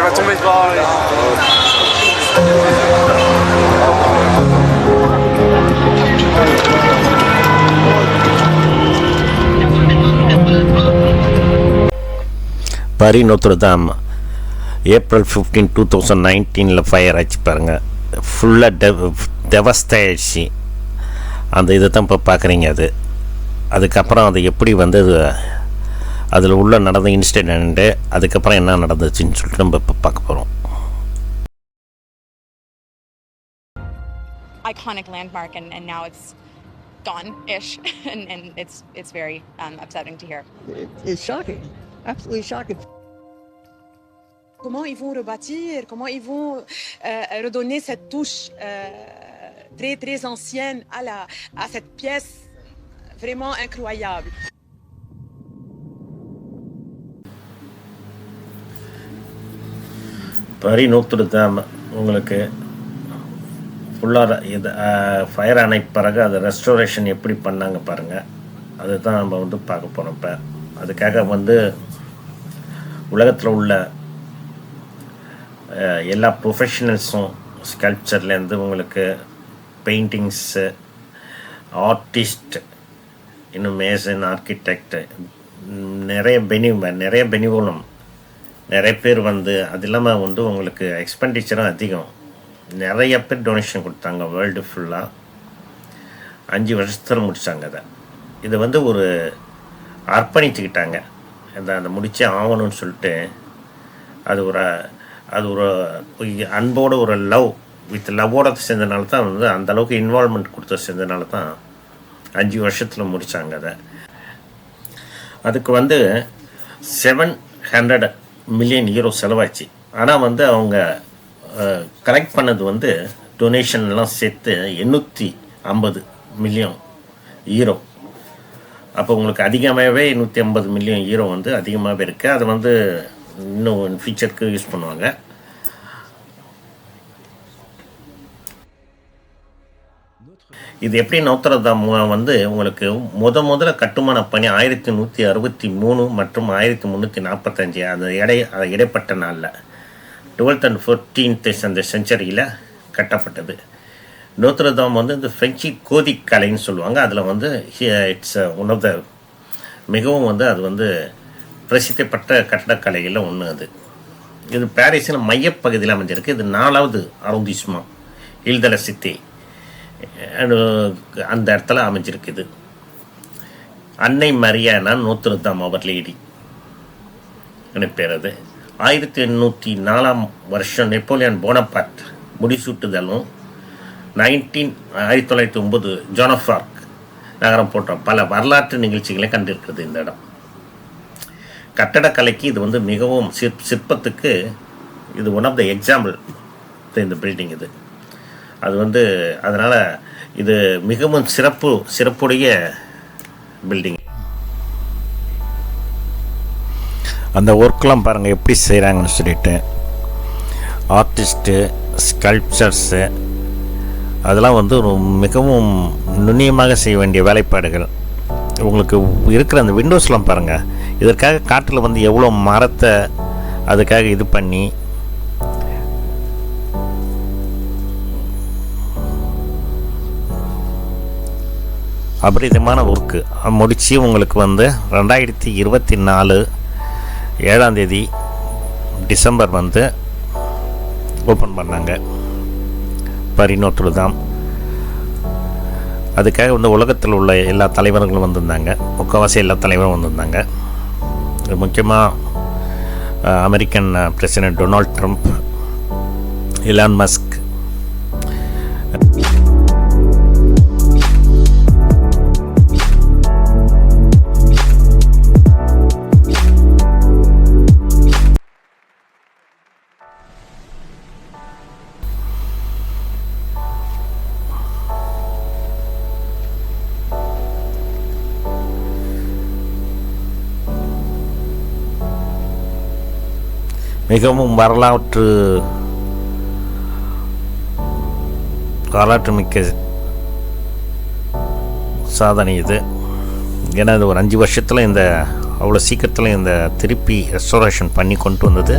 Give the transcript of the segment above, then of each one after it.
va tomber pas. Paris Notre Dame April 15, 2019 fire ஆச்சு பாருங்கள். ஃபுல்லாக டெவஸ்டாயிடுச்சு. அந்த இதை தான் இப்போ பார்க்குறீங்க. அதுக்கப்புறம் அது எப்படி வந்து அதில் உள்ள நடந்த இன்சிடென்ட்டு, அதுக்கப்புறம் என்ன நடந்துச்சுன்னு சொல்லிட்டு நம்ம இப்போ பார்க்க போகிறோம். Iconic landmark, and now it's gone-ish, and it's very upsetting to hear. It's shocking, absolutely shocking. Comment ils vont rebâtir, comment ils vont redonner cette touche très très ancienne à cette pièce vraiment incroyable. Pari நோத்ரதாம் உங்களுக்கு ஃபுல்லாக இது fire ஆன பிறகு அதை restoration எப்படி பண்ணாங்க பாருங்கள். அதுதான் நம்ம வந்து பார்க்க போகிறோம். இப்போ அதுக்காக வந்து உலகத்தில் உள்ள எல்லா ப்ரொஃபஷனல்ஸும், ஸ்கல்ப்சர்லேருந்து உங்களுக்கு பெயிண்டிங்ஸு, ஆர்டிஸ்ட், இன்னும் மேசன், ஆர்கிடெக்ட், நிறைய பெனிவோலம் நிறைய பேர் வந்து, அது இல்லாமல் வந்து உங்களுக்கு எக்ஸ்பெண்டிச்சரும் அதிகம். நிறைய பேர் டொனேஷன் கொடுத்தாங்க வேர்ல்டு ஃபுல்லாக. 5 வருஷத்தில் முடித்தாங்க. இதை வந்து ஒரு அர்ப்பணிச்சுக்கிட்டாங்க. அந்த முடிச்சே ஆகணும்னு சொல்லிட்டு அது ஒரு அன்போட ஒரு லவ்வோட சேர்ந்தனால தான் வந்து அந்தளவுக்கு இன்வால்மெண்ட் கொடுத்து சேர்ந்தனால தான் 5 வருஷத்தில் முடித்தாங்க. அதுக்கு வந்து 700 மில்லியன் யூரோ செலவாச்சு. ஆனால் வந்து அவங்க கலெக்ட் பண்ணது வந்து டொனேஷன்லாம் சேர்த்து 850 மில்லியன் யூரோ. அப்போ உங்களுக்கு அதிகமாகவே 150 மில்லியன் யூரோ வந்து அதிகமாகவே இருக்குது. அதை வந்து இன்னும் ஃபீச்சருக்கு யூஸ் பண்ணுவாங்க. இது எப்படி நோத்ரதாம் வந்து உங்களுக்கு முதல்ல கட்டுமான பணி 1163 மற்றும் 1345 அந்த இடைப்பட்ட நாளில் 12th and 14th அந்த செஞ்சுரியில் கட்டப்பட்டது. நோத்ரதாம் வந்து இந்த ஃப்ரெஞ்சு கோதிக் கலைன்னு சொல்லுவாங்க. அதில் வந்து இட்ஸ் ஒன் ஆஃப் த மிகவும் வந்து அது வந்து பிரசித்தப்பட்ட கட்டடக்கலைகளில் ஒன்று. இது பாரிஸில் மையப்பகுதியில் அமைஞ்சிருக்கு. இது 4வது அரொண்டிஸ்மெண்ட் இல் த லா சிட்டி அந்த இடத்துல அமைஞ்சிருக்குது. அன்னை மரியானா நோத்ரதாம் அவர் லேடி பேர். அது 1804 நெப்போலியன் போனபார்ட் முடிசூட்டுதலும் 1909 ஜோன் ஆஃப் ஆர்க் நகரம் போன்ற பல வரலாற்று நிகழ்ச்சிகளை கண்டிருக்கிறது இந்த இடம். கட்டடக்கலைக்கு இது வந்து மிகவும் சிற்பத்துக்கு இது ஒன் ஆஃப் த எக்ஸாம்பிள் இந்த பில்டிங். அது வந்து அதனால் இது மிகவும் சிறப்புடைய பில்டிங். அந்த ஒர்க்லாம் பாருங்கள் எப்படி செய்கிறாங்கன்னு சொல்லிட்டு. ஆர்டிஸ்ட்டு, ஸ்கல்ப்சர்ஸு அதெல்லாம் வந்து மிகவும் நுண்ணியமாக செய்ய வேண்டிய வேலைப்பாடுகள். உங்களுக்கு இருக்கிற அந்த விண்டோஸ்லாம் பாருங்கள். இதற்காக காட்டில் வந்து எவ்வளோ மரத்தை அதுக்காக இது பண்ணி அபரிதமான ஒர்க்கு முடித்து உங்களுக்கு வந்து 2024 7ஆம் தேதி டிசம்பர் வந்து ஓப்பன் பண்ணாங்க பாரி நோத்ரதாம். அதுக்காக வந்து உலகத்தில் உள்ள எல்லா தலைவர்களும் வந்திருந்தாங்க. முக்கால்வாசி எல்லா தலைவரும் வந்திருந்தாங்க. முக்கியமாக American president Donald Trump, Elon Musk, மிகவும் வரலாற்று மிக்க சாதனை இது. ஏன்னா இது ஒரு 5 வருஷத்தில் இந்த அவ்வளோ சீக்கிரத்தில் இந்த திருப்பி ரெஸ்டோரேஷன் பண்ணி கொண்டு வந்தது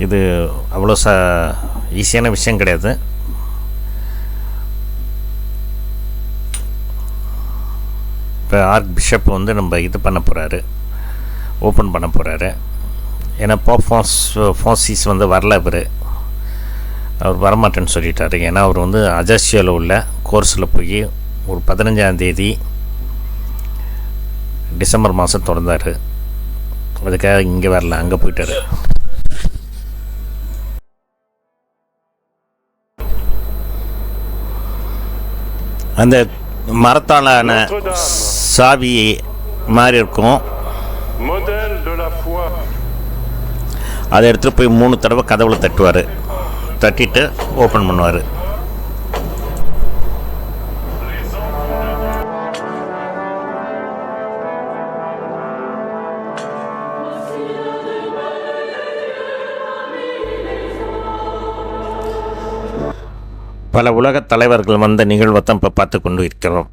இது அவ்வளோ ஈஸியான விஷயம் கிடையாது. இப்போ ஆர்க் பிஷப் வந்து நம்ம இது பண்ண போகிறாரு, ஓப்பன் பண்ண போகிறாரு. ஏன்னா ஃபான்சிஸ் வந்து வரல, அவர் வரமாட்டேன்னு சொல்லிட்டார். ஏன்னா அவர் வந்து அஜாசியோவில் உள்ள கோர்ஸில் போய் ஒரு 15ஆம் தேதி டிசம்பர் மாதம் திறந்தார். அதுக்காக இங்கே வரல, அங்கே போயிட்டார். அந்த மரத்தாலான சாவி மாதிரி இருக்கும், அதை எடுத்துகிட்டு போய் 3 தடவை கதவுல தட்டுவார். தட்டிட்டு ஓப்பன் பண்ணுவார். பல உலகத் தலைவர்கள் வந்த நிகழ்வை தான் இப்போ பார்த்து கொண்டு இருக்கிறோம்.